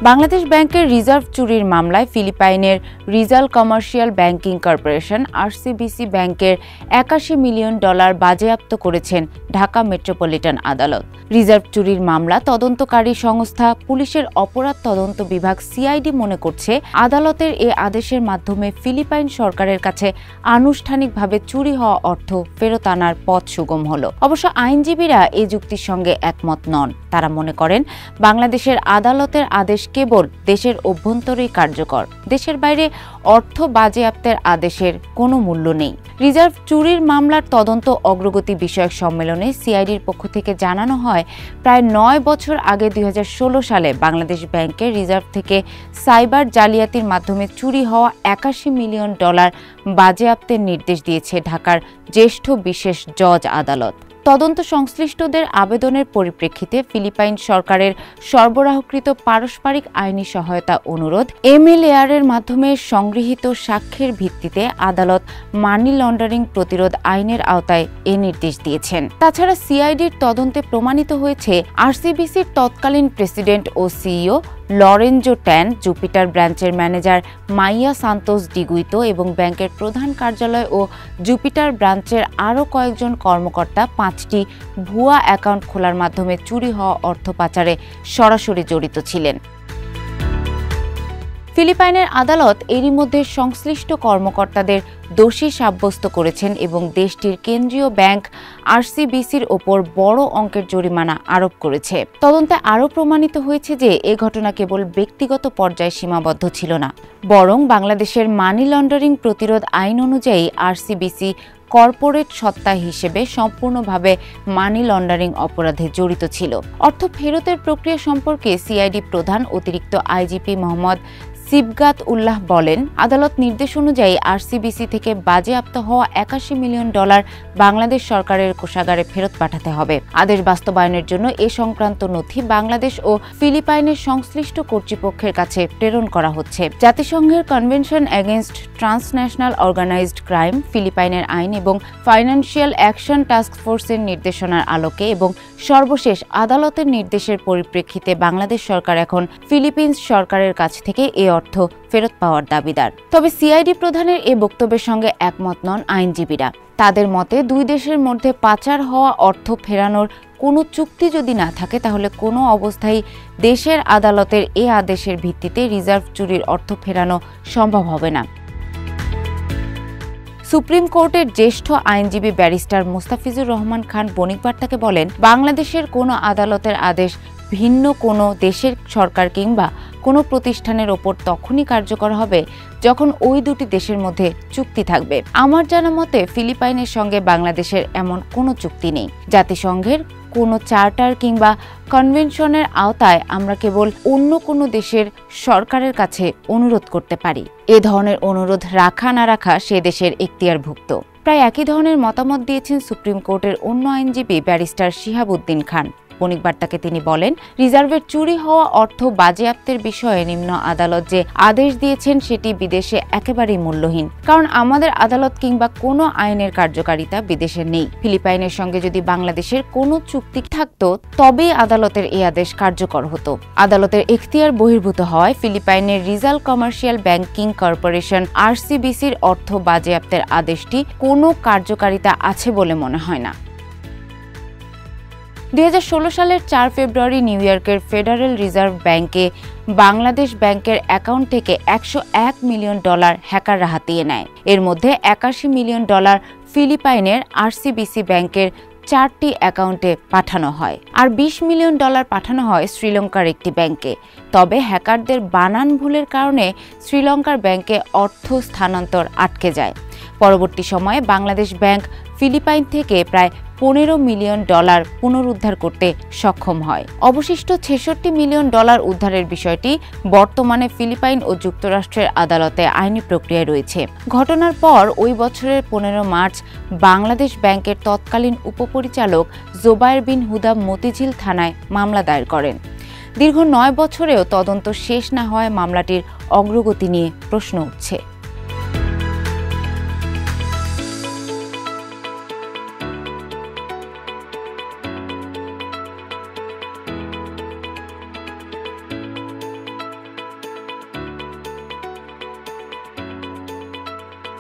বাংলাদেশ ব্যাংকের রিজার্ভ চুরির মামলায় ফিলিপাইনের রিজাল কমার্শিয়াল ব্যাংকিং কর্পোরেশন আরসিবিসি ব্যাংকের $81 মিলিয়ন বাজেয়াপ্ত করেছেন ঢাকা মেট্রোপলিটন আদালত। রিজার্ভ চুরির মামলা তদন্তকারী সংস্থা পুলিশের অপরাধ তদন্ত বিভাগ সিআইডি মনে করছে, আদালতের এ আদেশের মাধ্যমে ফিলিপাইন সরকারের কাছে আনুষ্ঠানিকভাবে চুরি হওয়া অর্থ ফেরত আনার পথ সুগম হলো। অবশ্য আইনজীবীরা এই যুক্তির সঙ্গে একমত নন। তারা মনে করেন, বাংলাদেশের আদালতের আদেশ কেবল দেশের অভ্যন্তরেই কার্যকর, দেশের বাইরে অর্থ বাজেয়াপ্তের আদেশের কোনো মূল্য নেই। রিজার্ভ চুরির মামলার তদন্ত অগ্রগতি বিষয়ক সম্মেলনে সিআইডির পক্ষ থেকে জানানো হয়, প্রায় 9 বছর আগে 2016 সালে বাংলাদেশ ব্যাংকের রিজার্ভ থেকে সাইবার জালিয়াতির মাধ্যমে চুরি হওয়া $81 মিলিয়ন বাজেয়াপ্তের নির্দেশ দিয়েছে ঢাকার জ্যেষ্ঠ বিশেষ জজ আদালত। তদন্ত সংশ্লিষ্টদের আবেদনের পরিপ্রেক্ষিতে ফিলিপাইন সরকারের সরবরাহকৃত পারস্পরিক আইনি সহায়তা অনুরোধ এমএলএআর-এর মাধ্যমে সংগৃহীত সাক্ষ্যের ভিত্তিতে আদালত মানি লন্ডারিং প্রতিরোধ আইনের আওতায় এ নির্দেশ দিয়েছেন। তাছাড়া সিআইডির তদন্তে প্রমাণিত হয়েছে, আরসিবিসির তৎকালীন প্রেসিডেন্ট ও সিইও লরেঞ্জো ট্যান, জুপিটার ব্রাঞ্চের ম্যানেজার মাইয়া সান্তোস ডিগুইতো এবং ব্যাংকের প্রধান কার্যালয় ও জুপিটার ব্রাঞ্চের আরও কয়েকজন কর্মকর্তা 5টি ভুয়া অ্যাকাউন্ট খোলার মাধ্যমে চুরি হওয়া অর্থ পাচারে সরাসরি জড়িত ছিলেন। ফিলিপাইনের আদালত এরই মধ্যে সংশ্লিষ্ট কর্মকর্তাদের দোষী সাব্যস্ত করেছেন এবং দেশটির কেন্দ্রীয় ব্যাংক আরসিবিসির ওপর বড় অঙ্কের জরিমানা আরোপ করেছে। তদন্তে আরও প্রমাণিত হয়েছে যে এ ঘটনা কেবল ব্যক্তিগত পর্যায়ে সীমাবদ্ধ ছিল না, বরং বাংলাদেশের মানি লন্ডারিং প্রতিরোধ আইন অনুযায়ী আরসিবিসি কর্পোরেট সত্তা হিসেবে সম্পূর্ণভাবে মানি লন্ডারিং অপরাধে জড়িত ছিল। অর্থ ফেরতের প্রক্রিয়া সম্পর্কে সিআইডি প্রধান অতিরিক্ত আইজিপি মোহাম্মদ সিবগাত উল্লাহ বলেন, আদালত নির্দেশ অনুযায়ী আরসিবিসি থেকে বাজেয়াপ্ত হওয়া $81 মিলিয়ন বাংলাদেশ সরকারের কোষাগারে ফেরত পাঠাতে হবে। আদেশ বাস্তবায়নের জন্য এ সংক্রান্ত নথি বাংলাদেশ ও ফিলিপাইনের সংশ্লিষ্ট কর্তৃপক্ষের কাছে প্রেরণ করা হচ্ছে। জাতিসংঘের convention against transnational organised crime, ফিলিপাইনের আইন এবং ফাইন্যান্সিয়াল অ্যাকশন টাস্ক ফোর্সের নির্দেশনার আলোকে এবং সর্বশেষ আদালতের নির্দেশের পরিপ্রেক্ষিতে বাংলাদেশ সরকার এখন ফিলিপিন্স সরকারের কাছ থেকে এ অর্থ ফেরত পাওয়ার দাবিদার। তবে সিআইডি প্রধানের এ বক্তব্যের সঙ্গে একমত নন আইনজীবীরা। তাদের মতে, দুই দেশের মধ্যে পাচার হওয়া অর্থ ফেরানোর কোনো চুক্তি যদি না থাকে, তাহলে কোনো অবস্থায় দেশের আদালতের এ আদেশের ভিত্তিতে রিজার্ভ চুরির অর্থ ফেরানো সম্ভব হবে না। সুপ্রিম কোর্টের জ্যেষ্ঠ আইনজীবী ব্যারিস্টার মোস্তাফিজুর রহমান খান বণিকবার্তাকে বলেন, বাংলাদেশের কোনো আদালতের আদেশ ভিন্ন কোনো দেশের সরকার কিংবা কোনো প্রতিষ্ঠানের ওপর তখনই কার্যকর হবে যখন ওই দুটি দেশের মধ্যে চুক্তি থাকবে। আমার জানা মতে ফিলিপাইনের সঙ্গে বাংলাদেশের এমন কোনো চুক্তি নেই। জাতিসংঘের কোনো চার্টার কিংবা কনভেনশনের আওতায় আমরা কেবল অন্য কোনো দেশের সরকারের কাছে অনুরোধ করতে পারি। এ ধরনের অনুরোধ রাখা না রাখা সে দেশের এখতিয়ারভুক্ত। প্রায় একই ধরনের মতামত দিয়েছেন সুপ্রিম কোর্টের অন্য আইনজীবী ব্যারিস্টার শিহাব উদ্দিন খান। বণিকবার্তাকে তিনি বলেন, রিজার্ভের চুরি হওয়া অর্থ বাজেয়াপ্তের বিষয়ে নিম্ন আদালত যে আদেশ দিয়েছেন সেটি বিদেশে একেবারেই মূল্যহীন, কারণ আমাদের আদালত কিংবা কোনো আইনের কার্যকারিতা বিদেশে নেই। ফিলিপাইনের সঙ্গে যদি বাংলাদেশের কোনো চুক্তি থাকতো তবেই আদালতের এই আদেশ কার্যকর হতো। আদালতের এখতিয়ার বহির্ভূত হওয়ায় ফিলিপাইনের রিজাল কমার্শিয়াল ব্যাংকিং কর্পোরেশন আরসিবিসির অর্থ বাজেয়াপ্তের আদেশটি কোনো কার্যকারিতা আছে বলে মনে হয় না। 2016 সালের 4 ফেব্রুয়ারি নিউ ইয়র্কের ফেডারেল রিজার্ভ ব্যাংকে বাংলাদেশ ব্যাংকের অ্যাকাউন্ট থেকে $101 মিলিয়ন হ্যাকাররা হাতিয়ে নেয়। এর মধ্যে $81 মিলিয়ন ফিলিপাইনের আরসিবিসি ব্যাংকের 4টি অ্যাকাউন্টে পাঠানো হয়, আর $20 মিলিয়ন পাঠানো হয় শ্রীলঙ্কার একটি ব্যাংকে। তবে হ্যাকারদের বানান ভুলের কারণে শ্রীলঙ্কার ব্যাংকে অর্থ স্থানান্তর আটকে যায়। পরবর্তী সময়ে বাংলাদেশ ব্যাংক ফিলিপাইন থেকে প্রায় $15 মিলিয়ন পুনরুদ্ধার করতে সক্ষম হয়। অবশিষ্ট $66 মিলিয়ন উদ্ধারের বিষয়টি বর্তমানে ফিলিপাইন ও যুক্তরাষ্ট্রের আদালতে আইনি প্রক্রিয়ায় রয়েছে। ঘটনার পর ওই বছরের 15 মার্চ বাংলাদেশ ব্যাংকের তৎকালীন উপপরিচালক জোবায়ের বিন হুদা মতিঝিল থানায় মামলা দায়ের করেন। দীর্ঘ 9 বছরেও তদন্ত শেষ না হওয়ায় মামলাটির অগ্রগতি নিয়ে প্রশ্ন উঠছে।